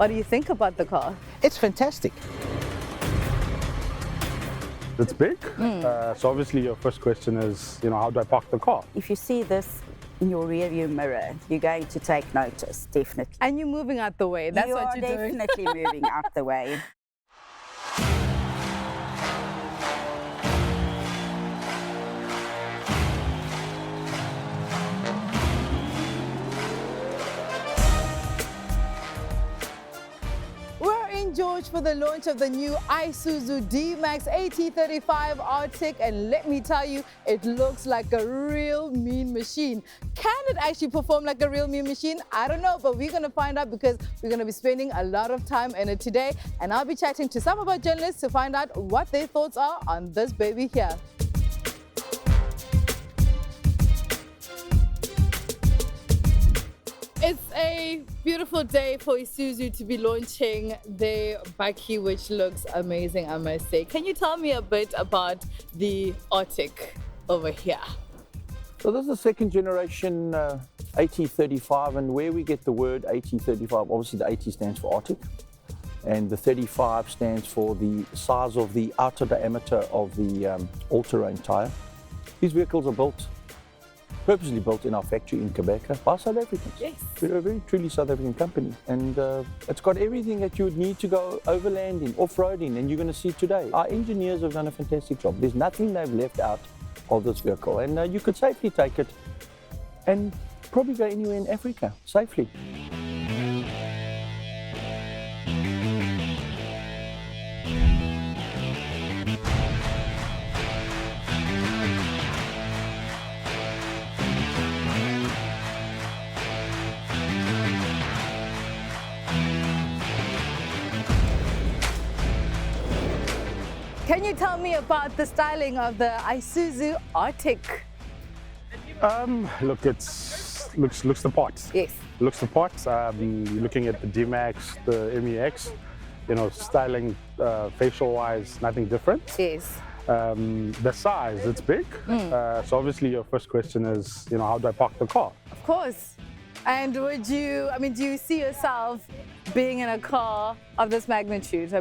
What do you think about the car? It's fantastic. It's big. So obviously your first question is, how do I park the car? If you see this in your rearview mirror, you're going to take notice, definitely. And you're moving out the way. That's what you're doing. You are definitely moving out the way. We're in George for the launch of the new Isuzu D-Max AT35 Arctic, and let me tell you, it looks like a real mean machine. Can it actually perform like a real mean machine? I don't know, but we're going to find out because we're going to be spending a lot of time in it today, and I'll be chatting to some of our journalists to find out what their thoughts are on this baby here. It's a beautiful day for Isuzu to be launching their bakkie, which looks amazing, I must say. Can you tell me a bit about the Arctic over here? So this is the second generation AT35, and where we get the word AT35, obviously the AT stands for Arctic, and the 35 stands for the size of the outer diameter of the all-terrain tyre. These vehicles are purposely built in our factory in Quebec by South Africans. Yes. We're a very truly South African company, and it's got everything that you would need to go overlanding, off-roading, and you're going to see today. Our engineers have done a fantastic job. There's nothing they've left out of this vehicle, and you could safely take it and probably go anywhere in Africa safely. Can you tell me about the styling of the Isuzu Arctic? Look, looks the part. Yes. Looks the part. You're looking at the D-Max, the MEX, styling facial-wise, nothing different. Yes. The size, it's big. So obviously your first question is, how do I park the car? Of course. And do you see yourself being in a car of this magnitude?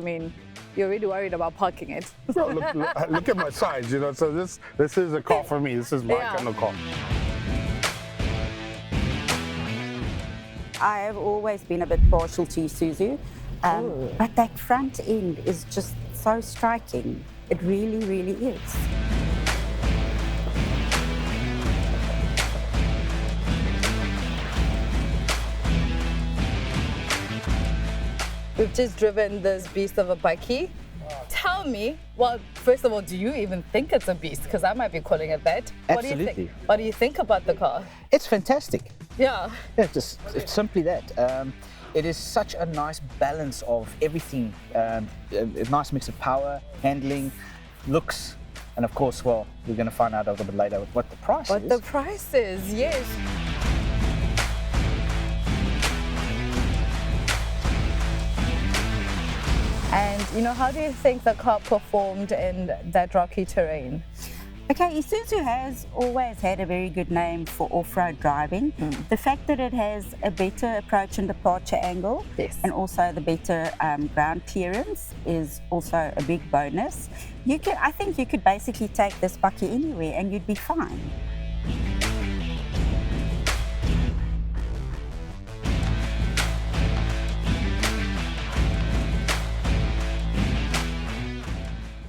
You're really worried about parking it. So look at my size, so this is a car for me. This is my kind of car. I have always been a bit partial to Isuzu, but that front end is just so striking. It really, really is. We've just driven this beast of a bakkie. Tell me, well, first of all, do you even think it's a beast? Because I might be calling it that. Absolutely. What do you think about the car? It's fantastic. Yeah. It's simply that. It is such a nice balance of everything. A nice mix of power, handling, looks, and of course, well, we're going to find out a little bit later what the price is. What the price is, yes. And how do you think the car performed in that rocky terrain? Okay, Isuzu has always had a very good name for off-road driving. The fact that it has a better approach and departure angle, yes, and also the better ground clearance is also a big bonus. I think you could basically take this bakkie anywhere and you'd be fine.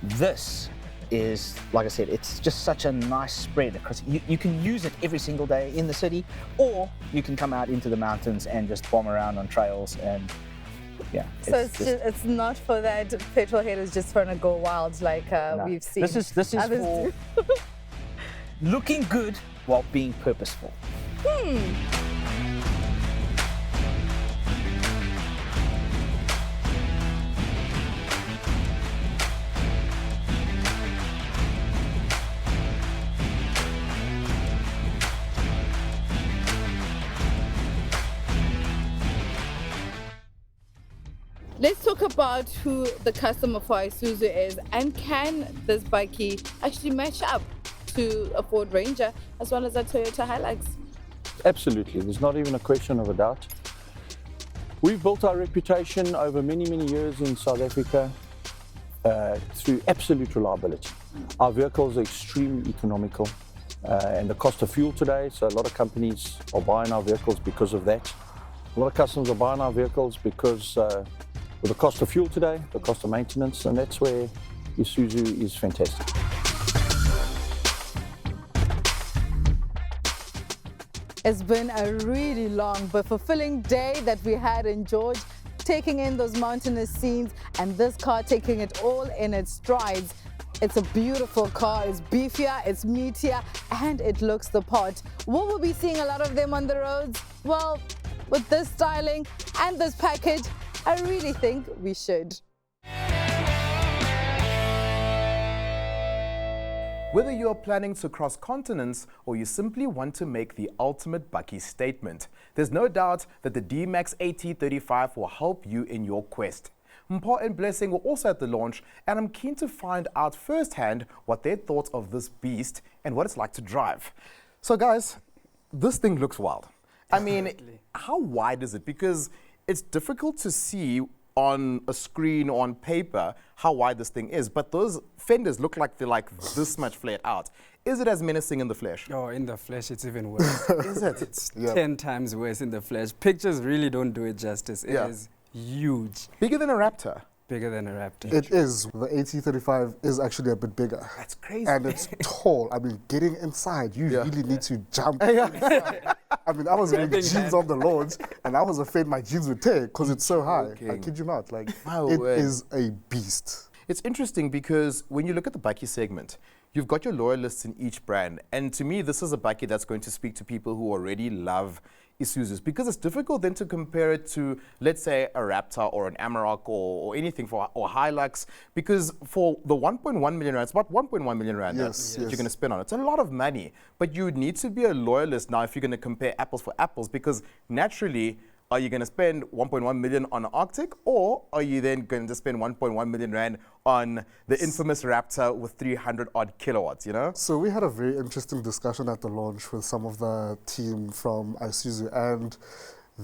This is, like I said, it's just such a nice spread because you can use it every single day in the city, or you can come out into the mountains and just bomb around on trails, and yeah. So it's not for that petrol head is just trying to go wild like no. We've seen. This is for looking good while being purposeful. Let's talk about who the customer for Isuzu is, and can this bakkie actually match up to a Ford Ranger as well as a Toyota Hilux? Absolutely, there's not even a question of a doubt. We've built our reputation over many, many years in South Africa through absolute reliability. Our vehicles are extremely economical and the cost of fuel today, so a lot of companies are buying our vehicles because of that. A lot of customers are buying our vehicles because with the cost of fuel today, the cost of maintenance, and that's where Isuzu is fantastic. It's been a really long but fulfilling day that we had in George, taking in those mountainous scenes and this car taking it all in its strides. It's a beautiful car, it's beefier, it's meatier, and it looks the part. Will we be seeing a lot of them on the roads? Well, with this styling and this package, I really think we should. Whether you are planning to cross continents or you simply want to make the ultimate bakkie statement, there's no doubt that the D-Max AT35 will help you in your quest. Mpho and Blessing were also at the launch, and I'm keen to find out firsthand what their thoughts of this beast and what it's like to drive. So guys, this thing looks wild. I mean, how wide is it? Because it's difficult to see on a screen or on paper how wide this thing is, but those fenders look like they're like this much flared out. Is it as menacing in the flesh? Oh, in the flesh it's even worse. Is it? It's 10 times worse in the flesh. Pictures really don't do it justice. It is huge. Bigger than a Raptor? Bigger than a Raptor. It is. The AT35 is actually a bit bigger. That's crazy. And it's tall. I mean, getting inside, you really need to jump inside. I mean, I was wearing jeans on the launch, and I was afraid my jeans would tear because it's so high. I kid you not. Like, it is a beast. It's interesting because when you look at the bakkie segment, you've got your loyalists in each brand. And to me, this is a bakkie that's going to speak to people who already love Isuzus, because it's difficult then to compare it to, let's say, a Raptor or an Amarok or anything or Hilux, because for the 1.1 million rand, it's about 1.1 million rand that you're going to spend on it. It's a lot of money, but you would need to be a loyalist now if you're going to compare apples for apples, because naturally, are you going to spend 1.1 million on an Arctic, or are you then going to spend 1.1 million rand on the infamous Raptor with 300 odd kilowatts, you know? So we had a very interesting discussion at the launch with some of the team from Isuzu, and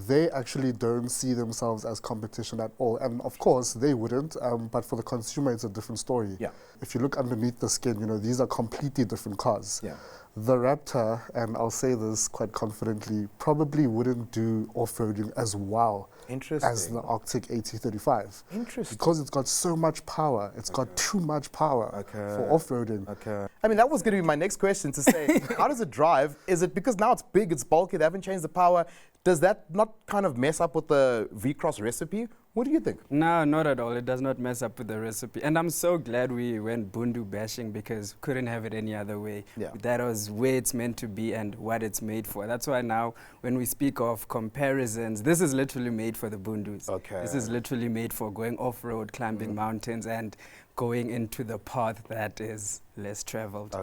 they actually don't see themselves as competition at all. And of course, they wouldn't, but for the consumer, it's a different story. Yeah. If you look underneath the skin, you know, these are completely different cars. Yeah. The Raptor, and I'll say this quite confidently, probably wouldn't do off-roading as well as the Arctic AT35. Interesting. Because it's got so much power. It's got too much power for off-roading. I mean, that was going to be my next question, to say, how does it drive? Is it because now it's big, it's bulky, they haven't changed the power? Does that not kind of mess up with the V-Cross recipe? What do you think? No, not at all. It does not mess up with the recipe. And I'm so glad we went Bundu bashing, because couldn't have it any other way. Yeah. That was where it's meant to be and what it's made for. That's why now when we speak of comparisons, this is literally made for the Bundus. This is literally made for going off-road, climbing mountains, and going into the path that is less traveled.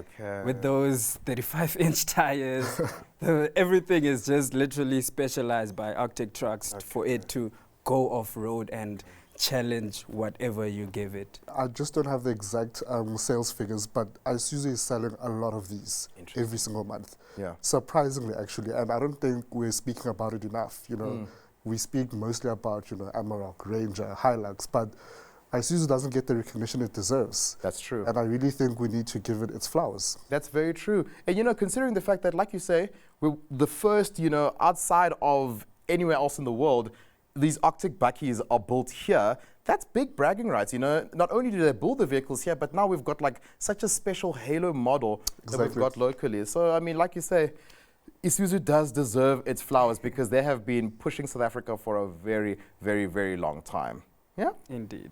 With those 35-inch tires, everything is just literally specialized by Arctic trucks for it to go off-road and challenge whatever you give it. I just don't have the exact sales figures, but Isuzu is selling a lot of these every single month. Surprisingly, actually, and I don't think we're speaking about it enough. You know, we speak mostly about, you know, Amarok, Ranger, Hilux, but Isuzu doesn't get the recognition it deserves. That's true. And I really think we need to give it its flowers. That's very true. And, you know, considering the fact that, like you say, we're the first, you know, outside of anywhere else in the world, these Arctic bakkies are built here. That's big bragging rights, you know. Not only do they build the vehicles here, but now we've got like such a special halo model that we've got locally. So, I mean, like you say, Isuzu does deserve its flowers, because they have been pushing South Africa for a very, very, very long time. Yeah? Indeed.